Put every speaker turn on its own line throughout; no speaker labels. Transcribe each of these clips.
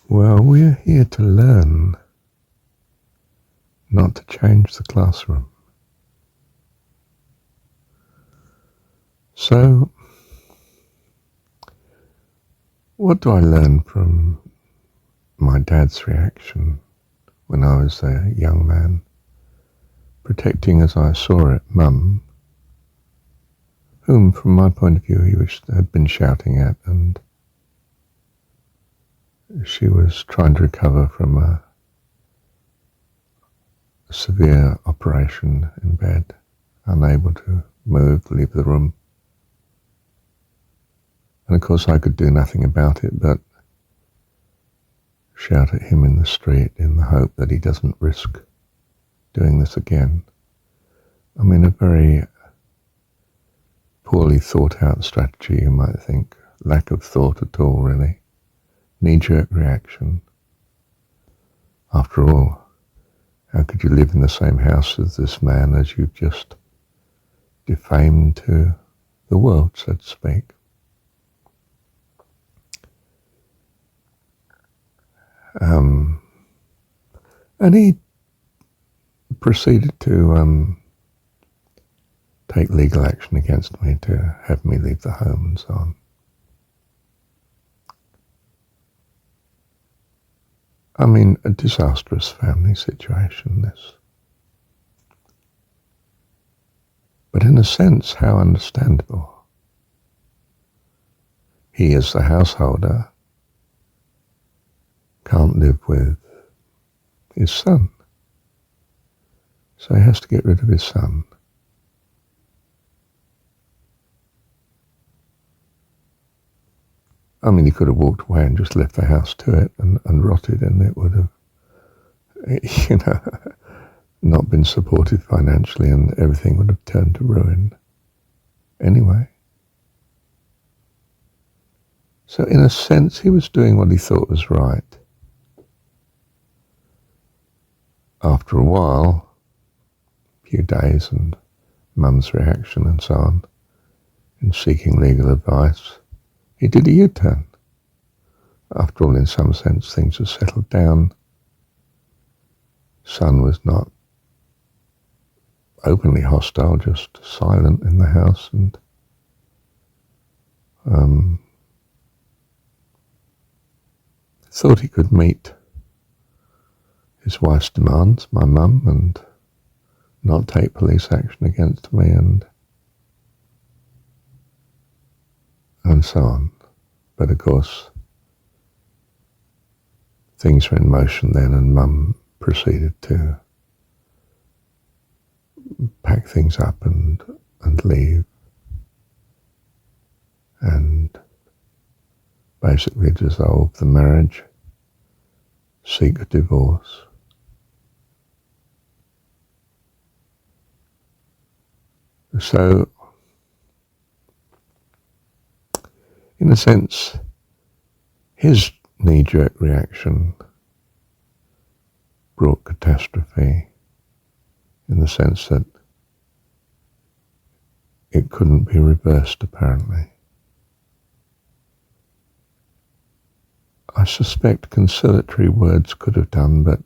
Well, we're here to learn, not to change the classroom. So, what do I learn from my dad's reaction when I was a young man, protecting, as I saw it, Mum, whom, from my point of view, he had been shouting at, and she was trying to recover from a severe operation in bed, unable to move, leave the room. And of course I could do nothing about it but shout at him in the street in the hope that he doesn't risk doing this again. I mean, a very poorly thought out strategy, you might think. Lack of thought at all, really. Knee-jerk reaction. After all, how could you live in the same house as this man as you've just defamed to the world, so to speak? And he proceeded to take legal action against me to have me leave the home and so on. I mean, a disastrous family situation, this. But in a sense, how understandable. He, as the householder, can't live with his son. So he has to get rid of his son. I mean, he could have walked away and just left the house to it and rotted, and it would have, not been supported financially, and everything would have turned to ruin anyway. So in a sense, he was doing what he thought was right. After a while, a few days, and Mum's reaction and so on, in seeking legal advice, he did a U-turn. After all, in some sense, things had settled down. Son was not openly hostile, just silent in the house, and thought he could meet his wife's demands, my mum, and not take police action against me, and so on. But of course, things were in motion then, and Mum proceeded to pack things up and leave, and basically dissolve the marriage, seek a divorce. So, in a sense, his knee-jerk reaction brought catastrophe, in the sense that it couldn't be reversed, apparently. I suspect conciliatory words could have done, but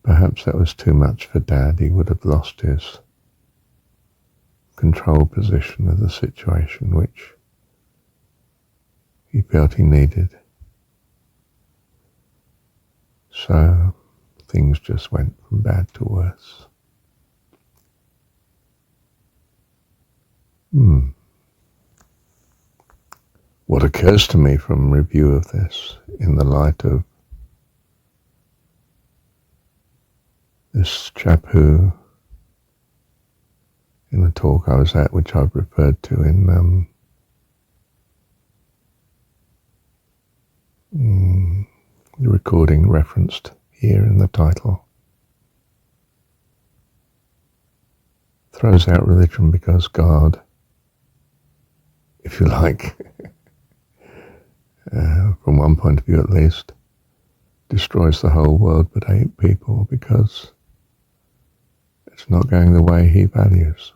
perhaps that was too much for Dad. He would have lost his control position of the situation, which he felt he needed. So things just went from bad to worse. What occurs to me from review of this, in the light of this chap who, in the talk I was at, which I've referred to in the recording referenced here in the title, throws out religion because God, if you like, from one point of view at least, destroys the whole world but 8 people because it's not going the way he values.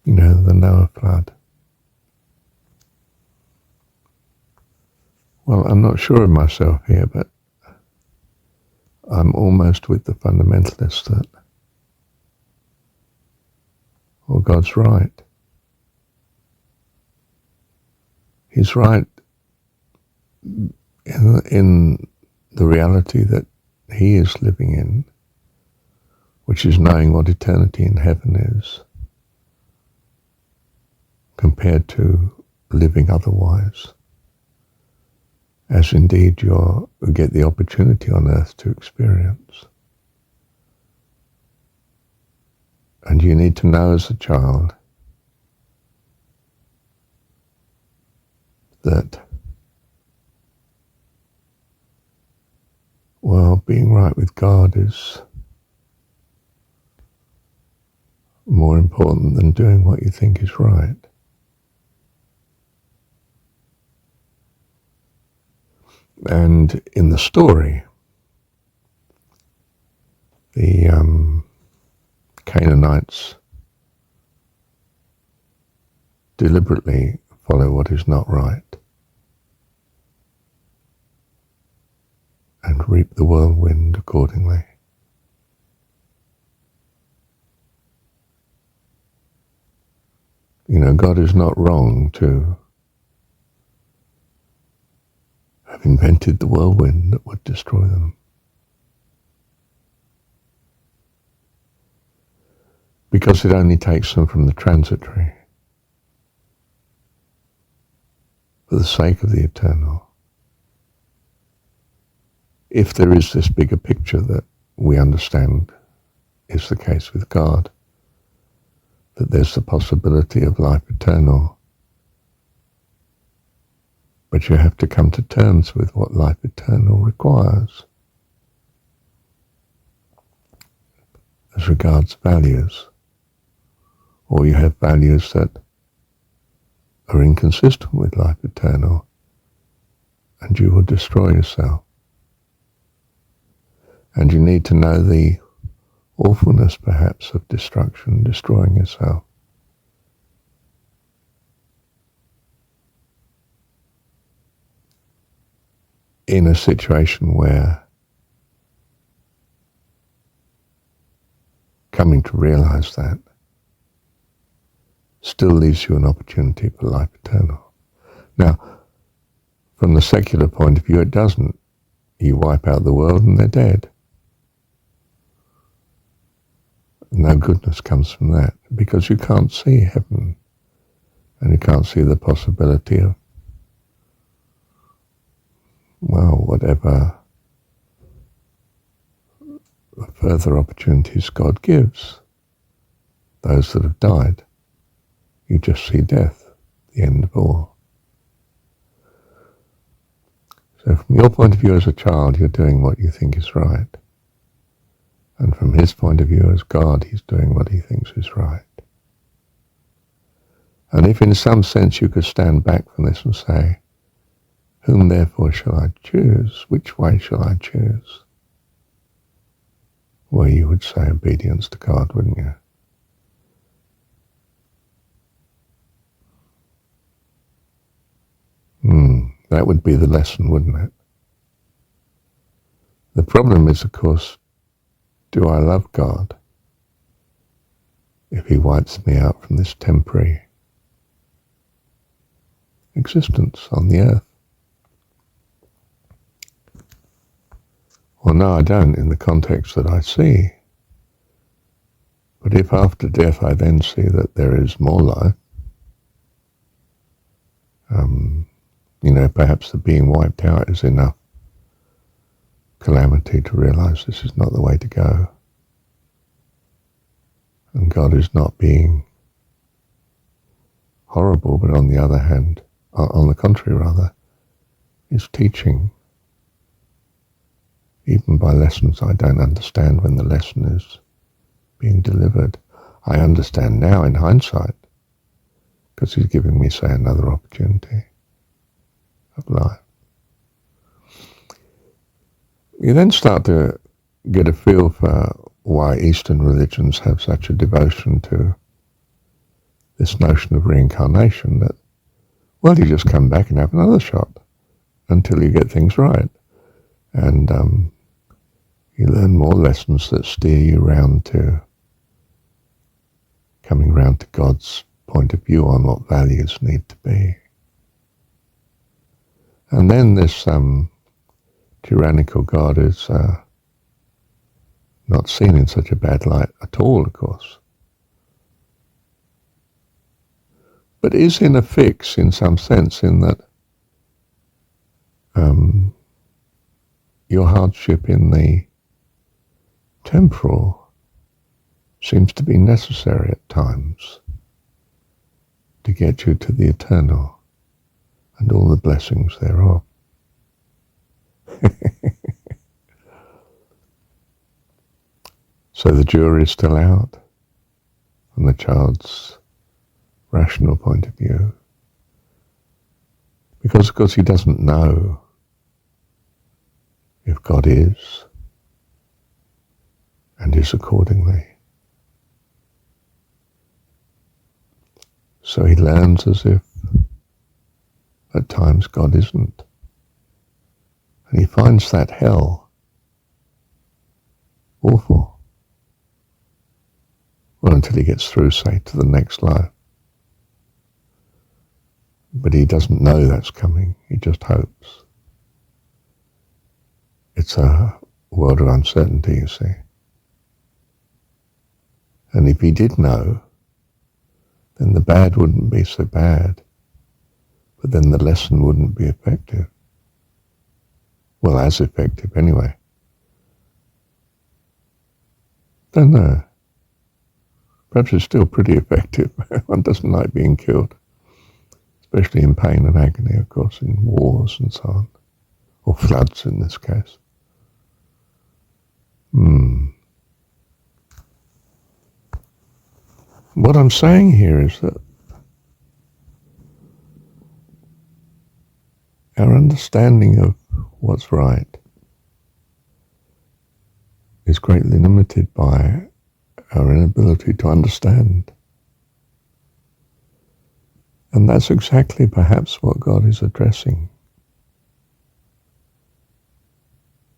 The Noah flood. Well, I'm not sure of myself here, but I'm almost with the fundamentalists that, well, God's right. He's right in the reality that he is living in, which is knowing what eternity in heaven is, compared to living otherwise, as indeed you get the opportunity on earth to experience. And you need to know as a child that, well, being right with God is more important than doing what you think is right. And in the story, the Canaanites deliberately follow what is not right and reap the whirlwind accordingly. You know, God is not wrong to have invented the whirlwind that would destroy them, because it only takes them from the transitory for the sake of the eternal. If there is this bigger picture that we understand is the case with God, that there's the possibility of life eternal, but you have to come to terms with what life eternal requires as regards values, or you have values that are inconsistent with life eternal, and you will destroy yourself. And you need to know the awfulness, perhaps, of destruction, destroying yourself. In a situation where coming to realize that still leaves you an opportunity for life eternal. Now, from the secular point of view, it doesn't. You wipe out the world and they're dead. No goodness comes from that, because you can't see heaven and you can't see the possibility of, well, whatever further opportunities God gives those that have died. You just see death, the end of all. So from your point of view as a child, you're doing what you think is right. And from his point of view as God, he's doing what he thinks is right. And if in some sense you could stand back from this and say, whom therefore shall I choose? Which way shall I choose? Well, you would say obedience to God, wouldn't you? That would be the lesson, wouldn't it? The problem is, of course, do I love God if he wipes me out from this temporary existence on the earth? Well, no, I don't, in the context that I see. But if after death I then see that there is more life, perhaps the being wiped out is enough calamity to realize this is not the way to go. And God is not being horrible, but on the other hand, on the contrary rather, is teaching, even by lessons I don't understand when the lesson is being delivered. I understand now in hindsight, because he's giving me, say, another opportunity of life. You then start to get a feel for why Eastern religions have such a devotion to this notion of reincarnation, that, well, you just come back and have another shot. until you get things right. And you learn more lessons that steer you round to coming round to God's point of view on what values need to be. And then this tyrannical God is not seen in such a bad light at all, of course, but is in a fix in some sense, in that your hardship in the temporal seems to be necessary at times to get you to the eternal and all the blessings thereof. So the jury is still out from the child's rational point of view, because of course he doesn't know if God is and is accordingly. So he learns as if at times God isn't. And he finds that hell awful. Well, until he gets through, say, to the next life. But he doesn't know that's coming. He just hopes. It's a world of uncertainty, you see. And if he did know, then the bad wouldn't be so bad. But then the lesson wouldn't be effective. Well, as effective anyway. Don't know. Perhaps it's still pretty effective. One doesn't like being killed, especially in pain and agony, of course, in wars and so on, or floods in this case. What I'm saying here is that our understanding of what's right is greatly limited by our inability to understand. And that's exactly perhaps what God is addressing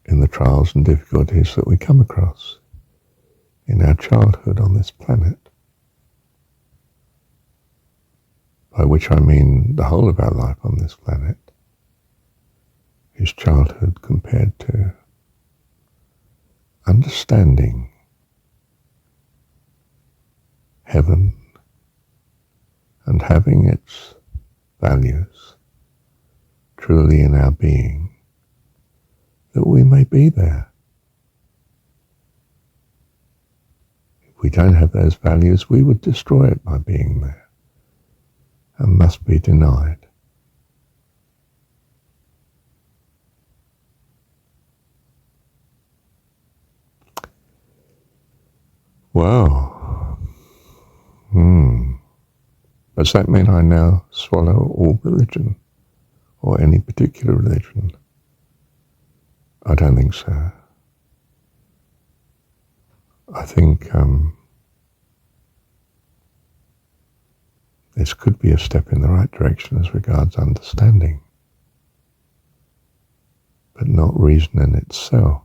in the trials and difficulties that we come across in our childhood on this planet. By which I mean the whole of our life on this planet is childhood compared to understanding heaven and having its values truly in our being, that we may be there. If we don't have those values, we would destroy it by being there and must be denied. Wow. Does that mean I now swallow all religion, or any particular religion? I don't think so. I think this could be a step in the right direction as regards understanding, but not reason in itself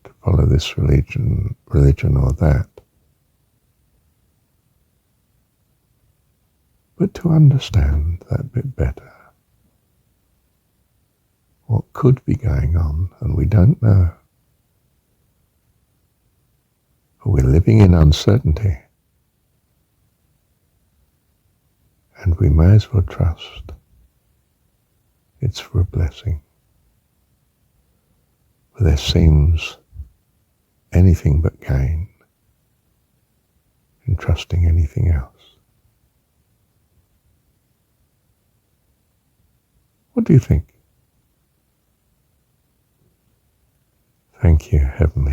to follow this religion or that. But to understand that bit better, what could be going on, and we don't know. For we're living in uncertainty, and we may as well trust it's for a blessing. For there seems anything but gain in trusting anything else. What do you think? Thank you, Heavenly